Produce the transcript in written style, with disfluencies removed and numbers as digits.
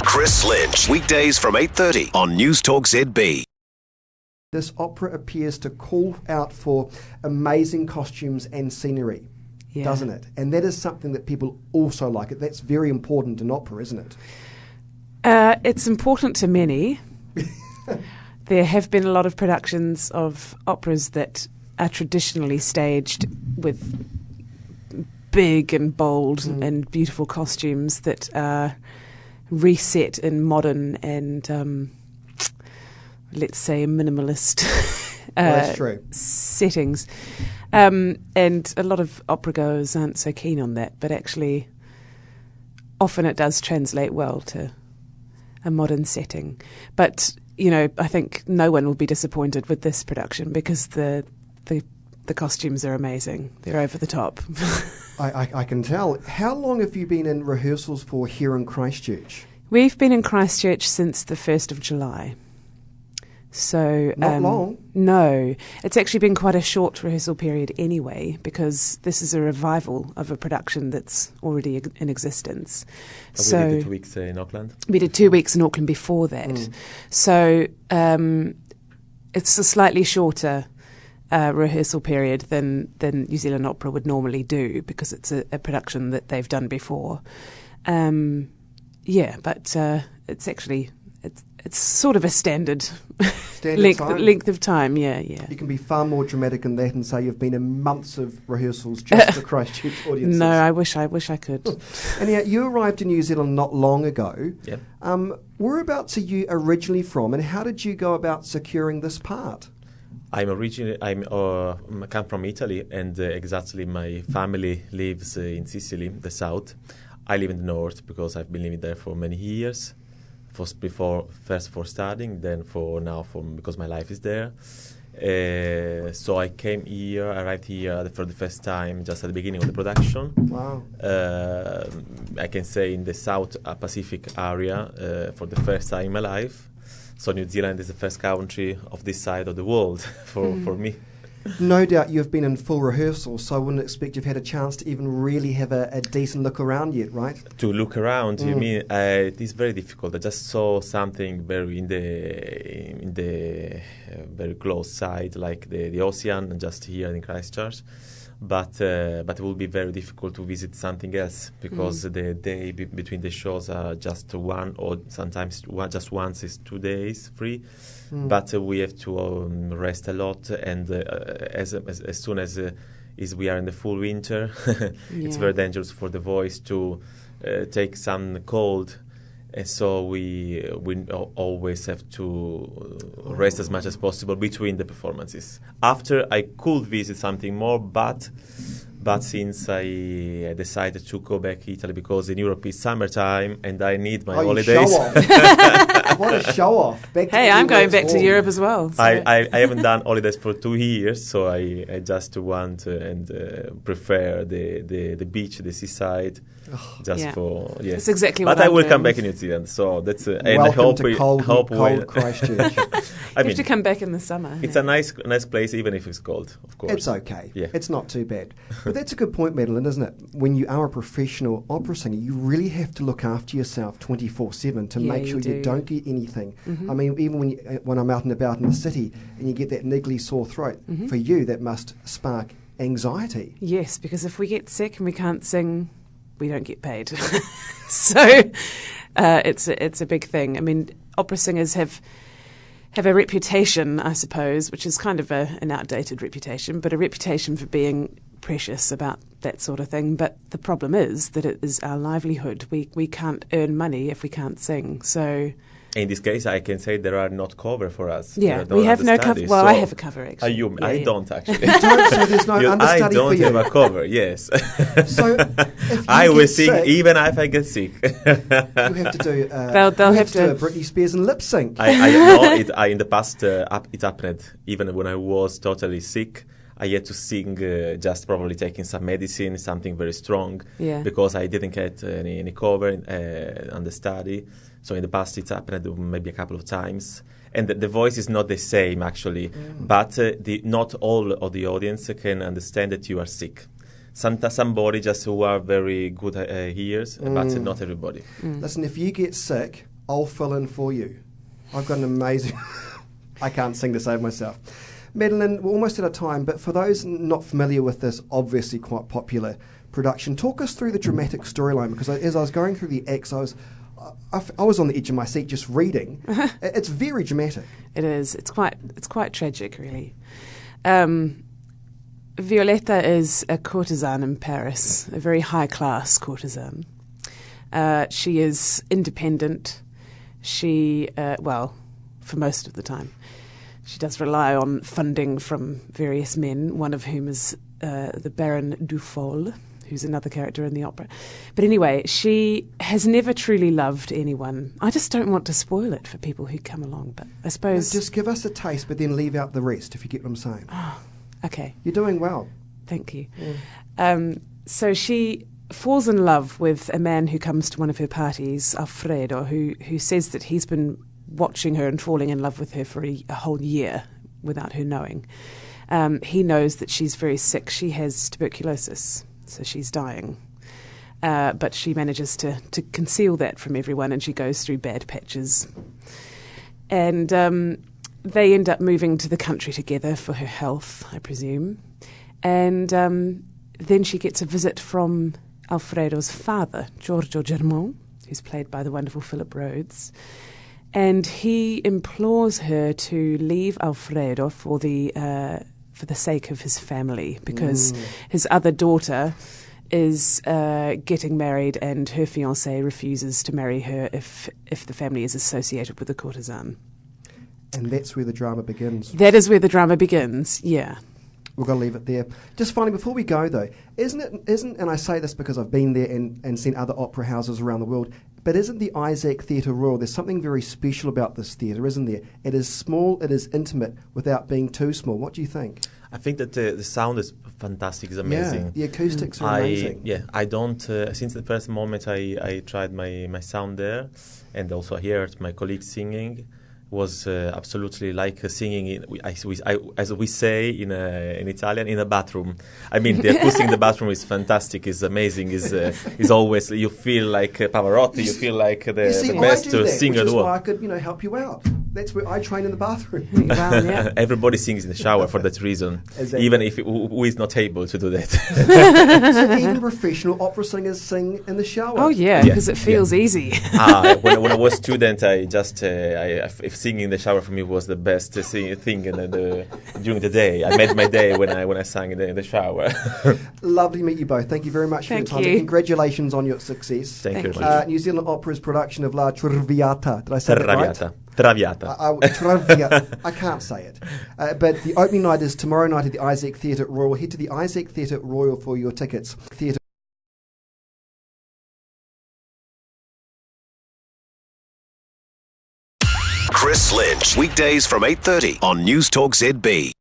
Chris Lynch, weekdays from 8:30 on News Talk ZB. This opera appears to call out for amazing costumes and scenery, doesn't it? And that is something that people also like. That's very important in opera, isn't it? It's important to many. There have been a lot of productions of operas that are traditionally staged with big and bold and beautiful costumes that are reset in modern and let's say minimalist That's true. settings. And a lot of opera goers aren't so keen on that, but actually often it does translate well to a modern setting. But, you know, I think no one will be disappointed with this production because the costumes are amazing. They're over the top. I can tell. How long have you been in rehearsals for here in Christchurch? We've been in Christchurch since the 1st of July. So Not long. No. It's actually been quite a short rehearsal period anyway, because this is a revival of a production that's already in existence. We did 2 weeks in Auckland. We did 2 weeks in Auckland before that. So it's a slightly shorter rehearsal period than New Zealand Opera would normally do, because it's a production that they've done before. But it's actually it's sort of a standard length of time. Yeah. You can be far more dramatic than that and say you've been in months of rehearsals just for Christchurch audiences. No, I wish I could. And now you arrived in New Zealand not long ago. Yep. Whereabouts are you originally from, and how did you go about securing this part? I come from Italy, and exactly my family lives in Sicily, the south. I live in the north because I've been living there for many years. First for studying, then because my life is there. So I arrived here for the first time just at the beginning of the production. Wow. I can say in the South Pacific area for the first time in my life. So New Zealand is the first country of this side of the world for me. No doubt you've been in full rehearsal, so I wouldn't expect you've had a chance to even really have a decent look around yet, right? To look around, you mean? It is very difficult. I just saw something very in the very close side, like the ocean, just here in Christchurch. But it will be very difficult to visit something else because the day between the shows are just one, or sometimes just once is 2 days free. But we have to rest a lot, and as soon as we are in the full winter, it's very dangerous for the voice to take some cold. And so we always have to rest as much as possible between the performances. After, I could visit something more, but since I decided to go back to Italy because in Europe it's summertime and I need my holidays. Show off. What a show off. I'm going back to Europe as well. So. I haven't done holidays for 2 years, so I just want and prefer the beach, the seaside. That's exactly what But I will doing. Come back in New Zealand, so that's and Welcome to cold Christchurch. You have to come back in the summer. It's a nice place, even if it's cold, of course. It's okay. Yeah. It's not too bad. But that's a good point, Madeline, isn't it? When you are a professional opera singer, you really have to look after yourself 24/7 to make sure you don't get anything. I mean, even when I'm out and about in the city and you get that niggly sore throat, for you that must spark anxiety. Yes, because if we get sick and we can't sing, we don't get paid. So it's a big thing. I mean, opera singers have a reputation, I suppose, which is kind of an outdated reputation, but a reputation for being precious about that sort of thing. But the problem is that it is our livelihood. We can't earn money if we can't sing. So in this case, I can say there are not cover for us. Yeah, we have no cover. Well, I have a cover, actually. I don't, actually. So there's no understudy for you? I don't have a cover, yes. So if you I will sing sick, even if I get sick. you have to do. They'll have do to a Britney Spears and lip sync. In the past, it happened. Even when I was totally sick, I had to sing, just probably taking some medicine, something very strong, because I didn't get any cover understudy. So in the past, it's happened maybe a couple of times. And the voice is not the same, actually. But not all of the audience can understand that you are sick. Somebody just who are very good ears, but not everybody. Listen, if you get sick, I'll fill in for you. I've got an amazing... I can't sing to save myself. Madeline, we're almost out of time, but for those not familiar with this obviously quite popular production, talk us through the dramatic storyline, because as I was going through the acts, I was on the edge of my seat just reading. It's very dramatic. It is. It's quite tragic, really. Violetta is a courtesan in Paris, a very high-class courtesan. She is independent. She, for most of the time, she does rely on funding from various men, one of whom is the Baron Dufault, who's another character in the opera. But anyway, she has never truly loved anyone. I just don't want to spoil it for people who come along, but I suppose... Just give us a taste, but then leave out the rest, if you get what I'm saying. Oh, okay. You're doing well. Thank you. Yeah. So she falls in love with a man who comes to one of her parties, Alfredo, who says that he's been watching her and falling in love with her for a whole year without her knowing. He knows that she's very sick. She has tuberculosis, so she's dying. But she manages to conceal that from everyone, and she goes through bad patches. And they end up moving to the country together for her health, I presume. And then she gets a visit from Alfredo's father, Giorgio Germont, who's played by the wonderful Philip Rhodes. And he implores her to leave Alfredo for the sake of his family, because his other daughter is getting married, and her fiancé refuses to marry her if the family is associated with a courtesan. And that's where the drama begins. That is where the drama begins, yeah. We're going to leave it there. Just finally, before we go though, isn't, and I say this because I've been there and seen other opera houses around the world, but isn't the Isaac Theatre Royal, there's something very special about this theatre, isn't there? It is small, it is intimate, without being too small. What do you think? I think that the sound is fantastic, it's amazing. Yeah, the acoustics are amazing. I don't, since the first moment I tried my sound there, and also I heard my colleagues singing, was absolutely like singing, as we say in Italian, in a bathroom. I mean, the acoustic in the bathroom is fantastic, is amazing, is always, you feel like Pavarotti, you feel like the best singer in the world. Why I could, help you out. That's where I train in the bathroom. Wow, yeah. Everybody sings in the shower for that reason, exactly. Even if who is not able to do that. So even professional opera singers sing in the shower. Oh yeah, because it feels easy. When I was a student, I just if singing in the shower for me was the best thing during the day. I made my day when I sang in the shower. Lovely to meet you both. Thank you very much for your time. Thank you. Congratulations on your success. Thank you very much. New Zealand Opera's production of La Traviata. Did I say that right? Traviata. Traviata. I can't say it. But the opening night is tomorrow night at the Isaac Theatre Royal. Head to the Isaac Theatre Royal for your tickets. Chris Lynch, weekdays from 8:30 on News Talk ZB.